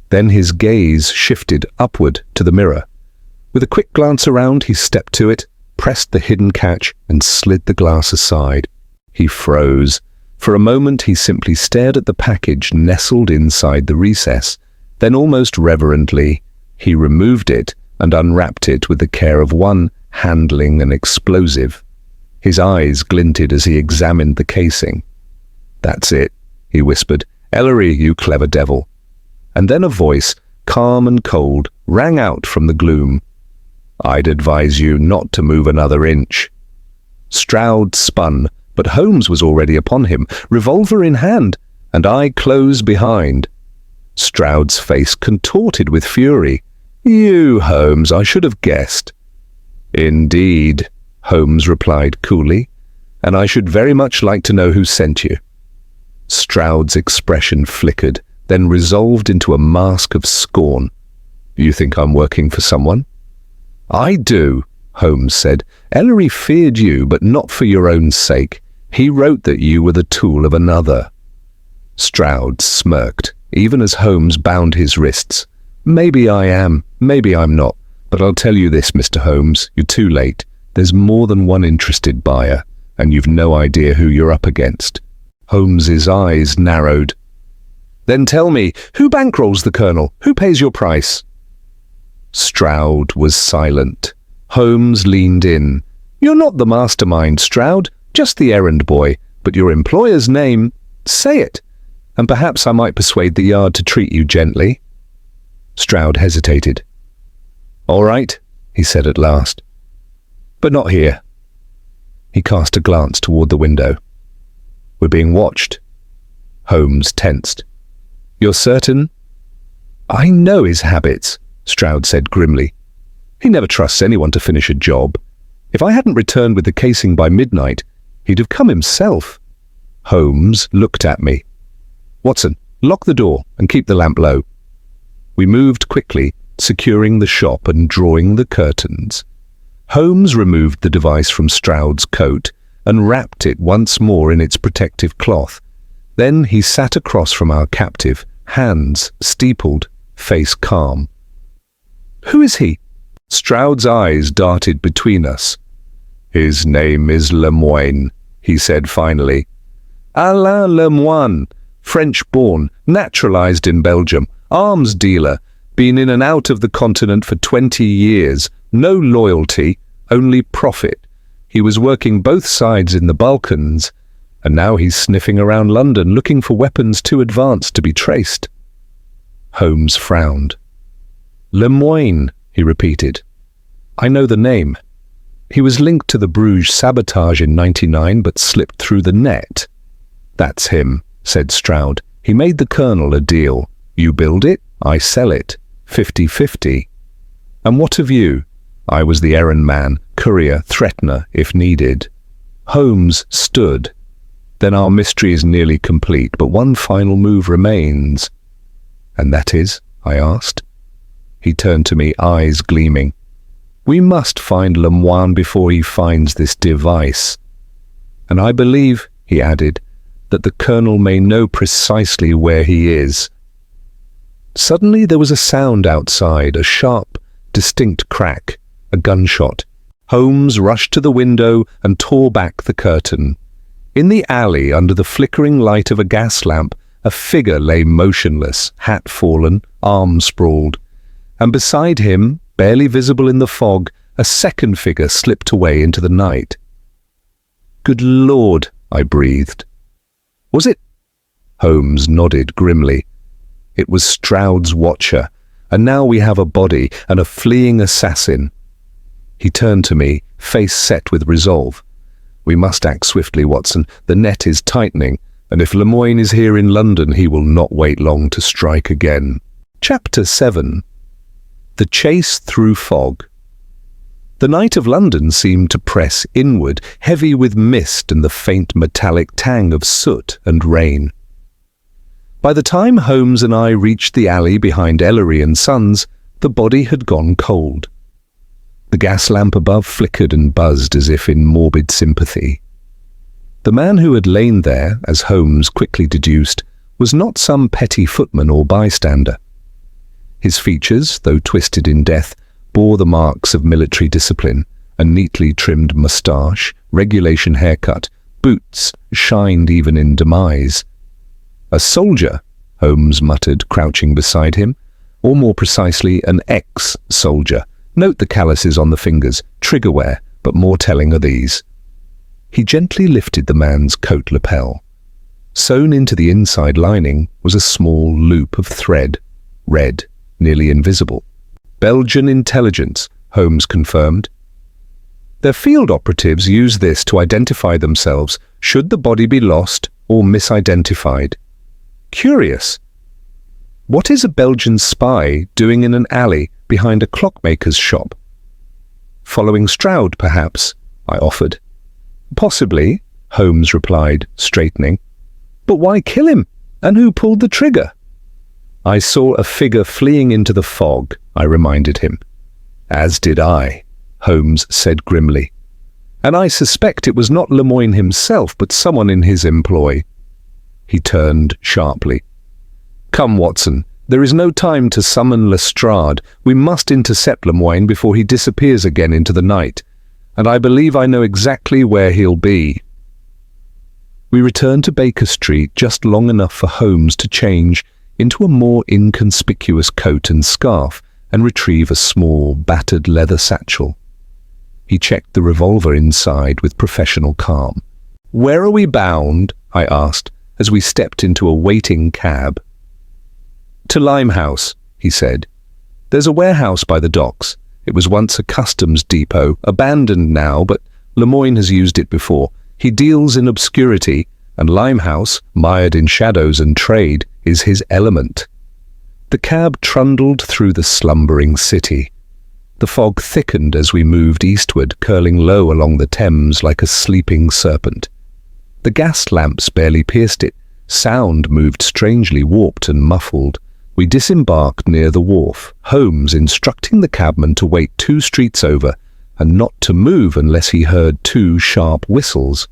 Then his gaze shifted upward to the mirror. With a quick glance around, he stepped to it, pressed the hidden catch, and slid the glass aside. He froze. For a moment he simply stared at the package nestled inside the recess. Then almost reverently, he removed it and unwrapped it with the care of one handling an explosive. His eyes glinted as he examined the casing. "That's it," he whispered. "Ellery, you clever devil." And then a voice, calm and cold, rang out from the gloom. "I'd advise you not to move another inch." Stroud spun, but Holmes was already upon him, revolver in hand, and I close behind. Stroud's face contorted with fury. "You, Holmes, I should have guessed." "Indeed," Holmes replied coolly, "and I should very much like to know who sent you." Stroud's expression flickered, then resolved into a mask of scorn. "You think I'm working for someone?" "I do," Holmes said. "Ellery feared you, but not for your own sake. He wrote that you were the tool of another." Stroud smirked, even as Holmes bound his wrists. "Maybe I am, maybe I'm not. But I'll tell you this, Mr. Holmes, you're too late. There's more than one interested buyer, and you've no idea who you're up against." Holmes's eyes narrowed. "Then tell me, who bankrolls the Colonel? Who pays your price?" Stroud was silent. Holmes leaned in. "You're not the mastermind, Stroud, just the errand boy, but your employer's name, say it, and perhaps I might persuade the Yard to treat you gently." Stroud hesitated. "All right," he said at last. "But not here." He cast a glance toward the window. "We're being watched." Holmes tensed. "You're certain?" "I know his habits," Stroud said grimly. "He never trusts anyone to finish a job. If I hadn't returned with the casing by midnight, he'd have come himself." Holmes looked at me. "Watson, lock the door and keep the lamp low." We moved quickly, securing the shop and drawing the curtains. Holmes removed the device from Stroud's coat and wrapped it once more in its protective cloth. Then he sat across from our captive, hands steepled, face calm. "Who is he?" Stroud's eyes darted between us. "His name is Lemoine," he said finally. "Alain Lemoine, French-born, naturalized in Belgium, arms dealer, been in and out of the continent for 20 years, no loyalty, only profit. He was working both sides in the Balkans, and now he's sniffing around London looking for weapons too advanced to be traced." Holmes frowned. "Lemoine," he repeated. "I know the name. He was linked to the Bruges sabotage in '99 but slipped through the net." "That's him," said Stroud. "He made the Colonel a deal. You build it, I sell it. 50-50. And what of you? I was the errand man, courier, threatener, if needed." Holmes stood. "Then our mystery is nearly complete, but one final move remains." "And that is?" I asked. He turned to me, eyes gleaming. "We must find Lemoine before he finds this device. And I believe," he added, "that the Colonel may know precisely where he is." Suddenly there was a sound outside, a sharp, distinct crack, a gunshot. Holmes rushed to the window and tore back the curtain. In the alley, under the flickering light of a gas lamp, a figure lay motionless, hat fallen, arms sprawled. And beside him, barely visible in the fog, a second figure slipped away into the night. "Good Lord," I breathed. "Was it?" Holmes nodded grimly. "It was Stroud's watcher, and now we have a body and a fleeing assassin." He turned to me, face set with resolve. "We must act swiftly, Watson. The net is tightening, and if Lemoine is here in London, he will not wait long to strike again." Chapter 7. The Chase Through Fog. The night of London seemed to press inward, heavy with mist and the faint metallic tang of soot and rain. By the time Holmes and I reached the alley behind Ellery and Sons, the body had gone cold. The gas lamp above flickered and buzzed as if in morbid sympathy. The man who had lain there, as Holmes quickly deduced, was not some petty footman or bystander. His features, though twisted in death, bore the marks of military discipline: a neatly trimmed moustache, regulation haircut, boots shined even in demise. "A soldier," Holmes muttered, crouching beside him, or more precisely, an ex-soldier. Note the calluses on the fingers, trigger wear, but more telling are these. He gently lifted the man's coat lapel. Sewn into the inside lining was a small loop of thread, red, nearly invisible. "Belgian intelligence," Holmes confirmed. "Their field operatives use this to identify themselves should the body be lost or misidentified." "Curious. What is a Belgian spy doing in an alley behind a clockmaker's shop?" "Following Stroud, perhaps," I offered. "Possibly," Holmes replied, straightening. "But why kill him? And who pulled the trigger?" "I saw a figure fleeing into the fog," I reminded him. "As did I." Holmes said grimly. And I suspect it was not Lemoyne himself, but someone in his employ. He turned sharply. Come, Watson, there is no time to summon Lestrade. We must intercept Lemoyne before he disappears again into the night, and I believe I know exactly where he'll be. We returned to Baker Street just long enough for Holmes to change into a more inconspicuous coat and scarf and retrieve a small, battered leather satchel. He checked the revolver inside with professional calm. Where are we bound? I asked, as we stepped into a waiting cab. To Limehouse, he said. There's a warehouse by the docks. It was once a customs depot, abandoned now, but Lemoyne has used it before. He deals in obscurity, and Limehouse, mired in shadows and trade, is his element. The cab trundled through the slumbering city. The fog thickened as we moved eastward, curling low along the Thames like a sleeping serpent. The gas lamps barely pierced it. Sound moved strangely, warped and muffled. We disembarked near the wharf, Holmes instructing the cabman to wait 2 streets over and not to move unless he heard 2 sharp whistles.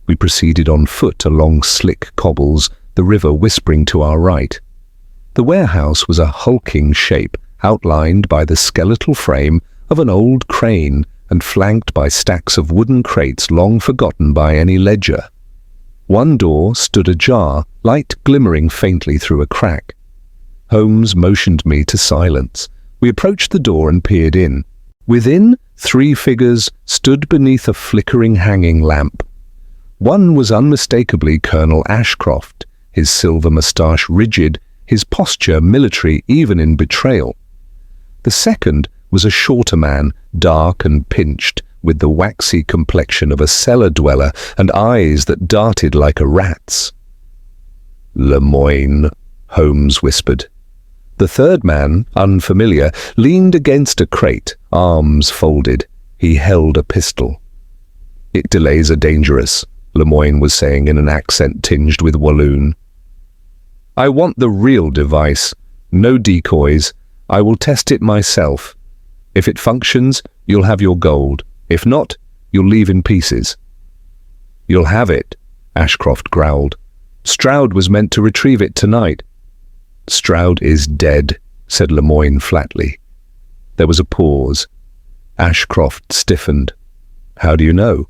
We proceeded on foot along slick cobbles, the river whispering to our right. The warehouse was a hulking shape, outlined by the skeletal frame of an old crane and flanked by stacks of wooden crates long forgotten by any ledger. One door stood ajar, light glimmering faintly through a crack. Holmes motioned me to silence. We approached the door and peered in. Within, 3 figures stood beneath a flickering hanging lamp. One was unmistakably Colonel Ashcroft, his silver moustache rigid, his posture military even in betrayal. The second was a shorter man, dark and pinched, with the waxy complexion of a cellar dweller and eyes that darted like a rat's. Lemoyne, Holmes whispered. The third man, unfamiliar, leaned against a crate, arms folded. He held a pistol. It delays are dangerous, Lemoyne was saying in an accent tinged with Walloon. I want the real device. No decoys. I will test it myself. If it functions, you'll have your gold. If not, you'll leave in pieces. You'll have it, Ashcroft growled. Stroud was meant to retrieve it tonight. Stroud is dead, said Lemoyne flatly. There was a pause. Ashcroft stiffened. How do you know?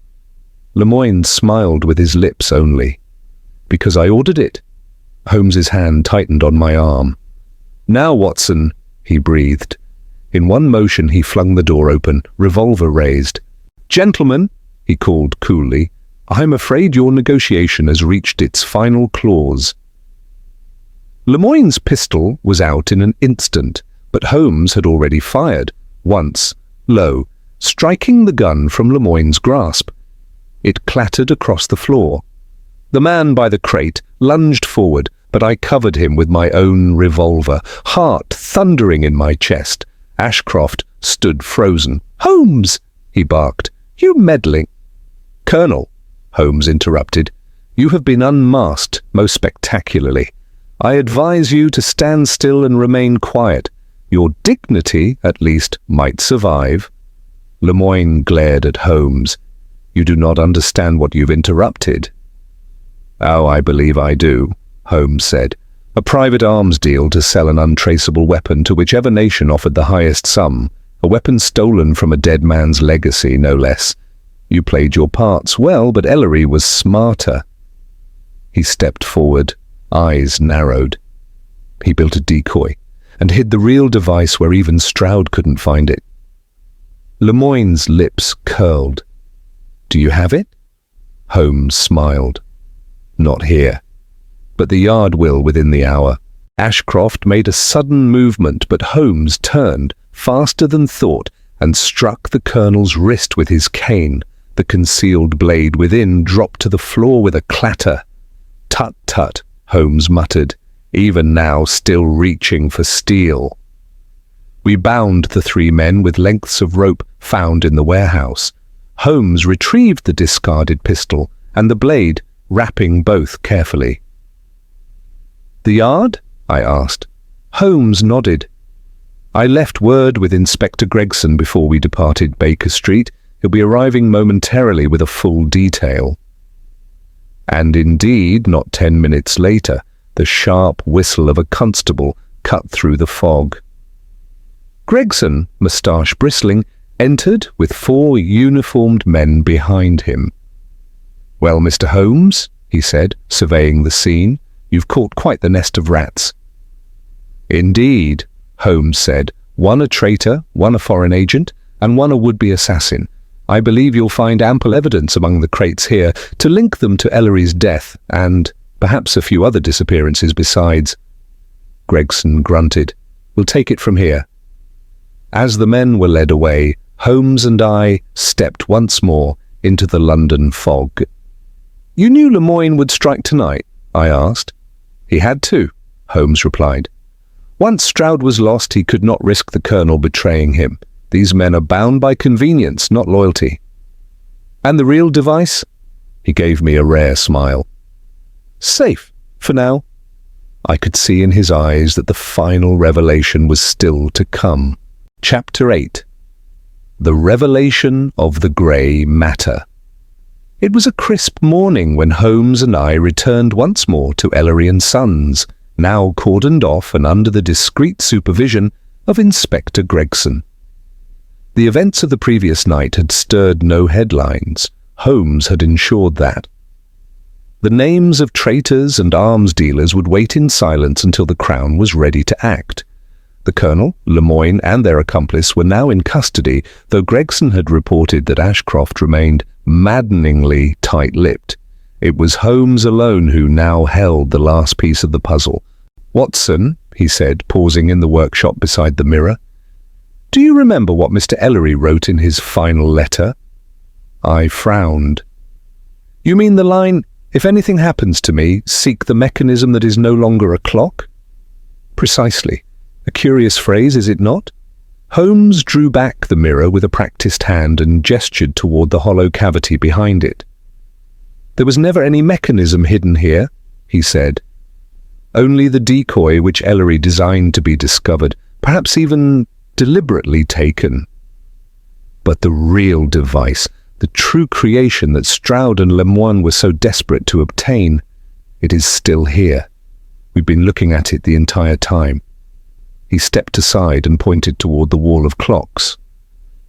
Lemoyne smiled with his lips only. Because I ordered it. Holmes's hand tightened on my arm. Now, Watson, he breathed. In one motion he flung the door open, revolver raised. Gentlemen, he called coolly, I'm afraid your negotiation has reached its final clause. Lemoyne's pistol was out in an instant, but Holmes had already fired, once, low, striking the gun from Lemoyne's grasp. It clattered across the floor. The man by the crate lunged forward, but I covered him with my own revolver, heart thundering in my chest. Ashcroft stood frozen. Holmes, he barked, you meddling. Colonel, Holmes interrupted, you have been unmasked most spectacularly. I advise you to stand still and remain quiet. Your dignity, at least, might survive. Lemoyne glared at Holmes. You do not understand what you've interrupted. Oh, I believe I do, Holmes said. A private arms deal to sell an untraceable weapon to whichever nation offered the highest sum. A weapon stolen from a dead man's legacy, no less. You played your parts well, but Ellery was smarter. He stepped forward, eyes narrowed. He built a decoy and hid the real device where even Stroud couldn't find it. Lemoyne's lips curled. Do you have it? Holmes smiled. Not here. But the yard will within the hour. Ashcroft made a sudden movement, but Holmes turned, faster than thought, and struck the colonel's wrist with his cane. The concealed blade within dropped to the floor with a clatter. Tut, tut, Holmes muttered, even now still reaching for steel. We bound the 3 men with lengths of rope found in the warehouse. Holmes retrieved the discarded pistol and the blade, wrapping both carefully. The yard? I asked. Holmes nodded. I left word with Inspector Gregson before we departed Baker Street. He'll be arriving momentarily with a full detail. And indeed, not 10 minutes later, the sharp whistle of a constable cut through the fog. Gregson, moustache bristling, entered with 4 uniformed men behind him. "Well, Mr. Holmes," he said, surveying the scene, "you've caught quite the nest of rats." "Indeed," Holmes said, "one a traitor, one a foreign agent, and one a would-be assassin. I believe you'll find ample evidence among the crates here to link them to Ellery's death and perhaps a few other disappearances besides." Gregson grunted. "We'll take it from here." As the men were led away, Holmes and I stepped once more into the London fog. "You knew Lemoyne would strike tonight?" I asked. "He had to," Holmes replied. "Once Stroud was lost, he could not risk the Colonel betraying him. These men are bound by convenience, not loyalty." "And the real device?" He gave me a rare smile. "Safe, for now." I could see in his eyes that the final revelation was still to come. Chapter 8. The Revelation of the Grey Matter. It was a crisp morning when Holmes and I returned once more to Ellery & Sons, now cordoned off and under the discreet supervision of Inspector Gregson. The events of the previous night had stirred no headlines. Holmes had ensured that. The names of traitors and arms dealers would wait in silence until the Crown was ready to act. The Colonel, Lemoyne, and their accomplice were now in custody, though Gregson had reported that Ashcroft remained maddeningly tight-lipped. It was Holmes alone who now held the last piece of the puzzle. "Watson," he said, pausing in the workshop beside the mirror, "do you remember what Mr. Ellery wrote in his final letter?" I frowned. "You mean the line, 'If anything happens to me, seek the mechanism that is no longer a clock'?" "Precisely. A curious phrase, is it not?" Holmes drew back the mirror with a practiced hand and gestured toward the hollow cavity behind it. "There was never any mechanism hidden here," he said. "Only the decoy which Ellery designed to be discovered, perhaps even deliberately taken. But the real device, the true creation that Stroud and Lemoyne were so desperate to obtain, it is still here. We've been looking at it the entire time." He stepped aside and pointed toward the wall of clocks.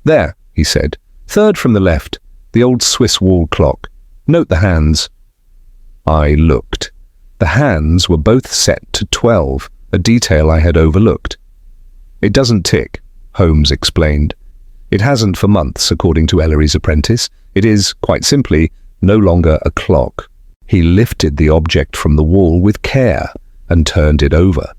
"There," he said, "third from the left, the old Swiss wall clock. Note the hands." I looked. The hands were both set to 12, a detail I had overlooked. "It doesn't tick," Holmes explained. "It hasn't for months, according to Ellery's apprentice. It is, quite simply, no longer a clock." He lifted the object from the wall with care and turned it over.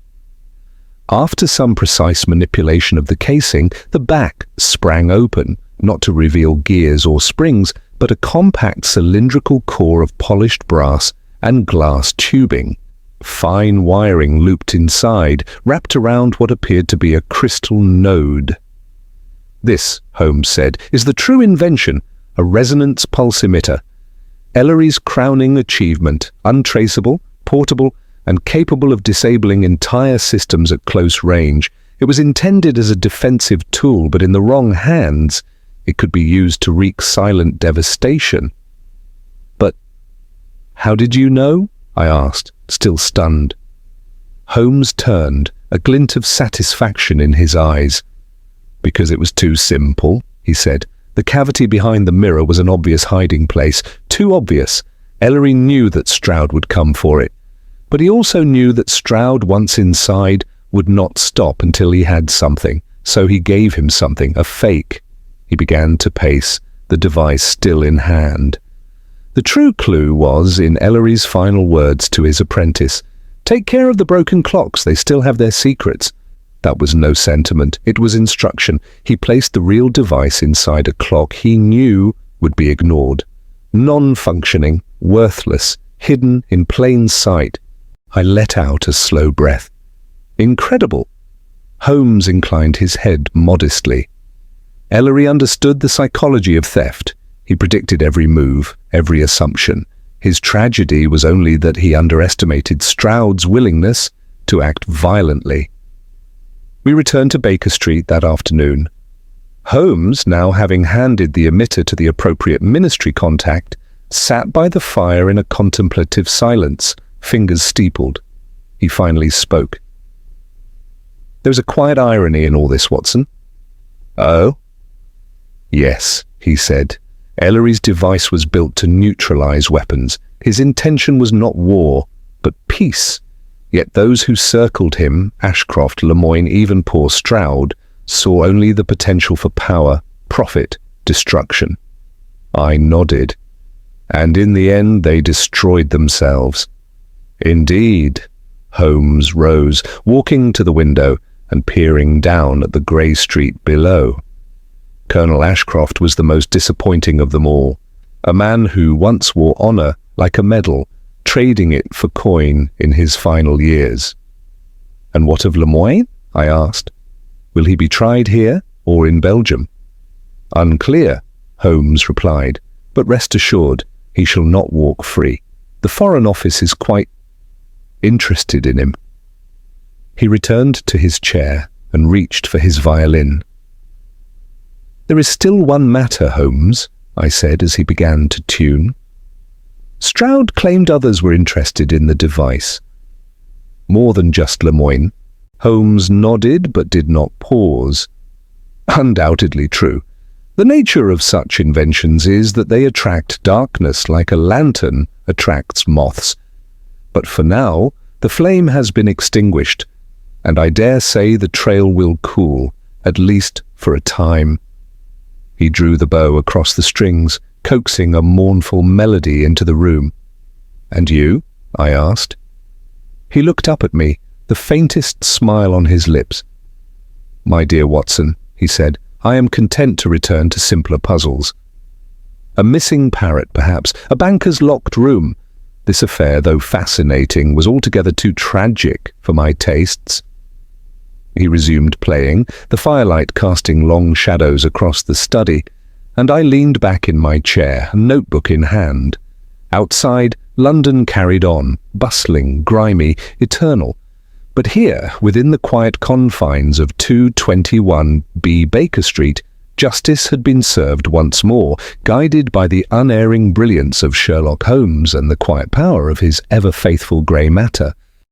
After some precise manipulation of the casing, the back sprang open, not to reveal gears or springs, but a compact cylindrical core of polished brass and glass tubing. Fine wiring looped inside, wrapped around what appeared to be a crystal node. "This," Holmes said, "is the true invention, a resonance pulse emitter. Ellery's crowning achievement, untraceable, portable, and capable of disabling entire systems at close range. It was intended as a defensive tool, but in the wrong hands, it could be used to wreak silent devastation." "But how did you know?" I asked, still stunned. Holmes turned, a glint of satisfaction in his eyes. "Because it was too simple," he said. "The cavity behind the mirror was an obvious hiding place. Too obvious. Ellery knew that Stroud would come for it. But he also knew that Stroud, once inside, would not stop until he had something. So he gave him something, a fake." He began to pace, the device still in hand. The true clue was in Ellery's final words to his apprentice. "Take care of the broken clocks, they still have their secrets." That was no sentiment, it was instruction. He placed the real device inside a clock he knew would be ignored. Non-functioning, worthless, hidden in plain sight. I let out a slow breath. "Incredible." Holmes inclined his head modestly. Ellery understood the psychology of theft. He predicted every move, every assumption. His tragedy was only that he underestimated Stroud's willingness to act violently. We returned to Baker Street that afternoon. Holmes, now having handed the emitter to the appropriate ministry contact, sat by the fire in a contemplative silence, fingers steepled. He finally spoke. "There's a quiet irony in all this, Watson." "Oh?" "Yes," he said. "Ellery's device was built to neutralize weapons. His intention was not war, but peace. Yet those who circled him, Ashcroft, Lemoyne, even poor Stroud, saw only the potential for power, profit, destruction." I nodded. "And in the end they destroyed themselves." "Indeed." Holmes rose, walking to the window and peering down at the grey street below. Colonel Ashcroft was the most disappointing of them all, a man who once wore honour like a medal, trading it for coin in his final years. "And what of Lemoyne?" I asked. "Will he be tried here or in Belgium?" "Unclear," Holmes replied, "but rest assured he shall not walk free. The Foreign Office is quite interested in him." He returned to his chair and reached for his violin. "There is still one matter, Holmes," I said as he began to tune. "Stroud claimed others were interested in the device." "More than just Lemoyne." Holmes nodded but did not pause. "Undoubtedly true. The nature of such inventions is that they attract darkness like a lantern attracts moths. But for now, the flame has been extinguished, and I dare say the trail will cool, at least for a time." He drew the bow across the strings, coaxing a mournful melody into the room. "And you?" I asked. He looked up at me, the faintest smile on his lips. "My dear Watson," he said, "I am content to return to simpler puzzles. A missing parrot, perhaps, a banker's locked room. This affair, though fascinating, was altogether too tragic for my tastes." He resumed playing, the firelight casting long shadows across the study, and I leaned back in my chair, a notebook in hand. Outside, London carried on, bustling, grimy, eternal. But here, within the quiet confines of 221B Baker Street, justice had been served once more, guided by the unerring brilliance of Sherlock Holmes and the quiet power of his ever-faithful grey matter.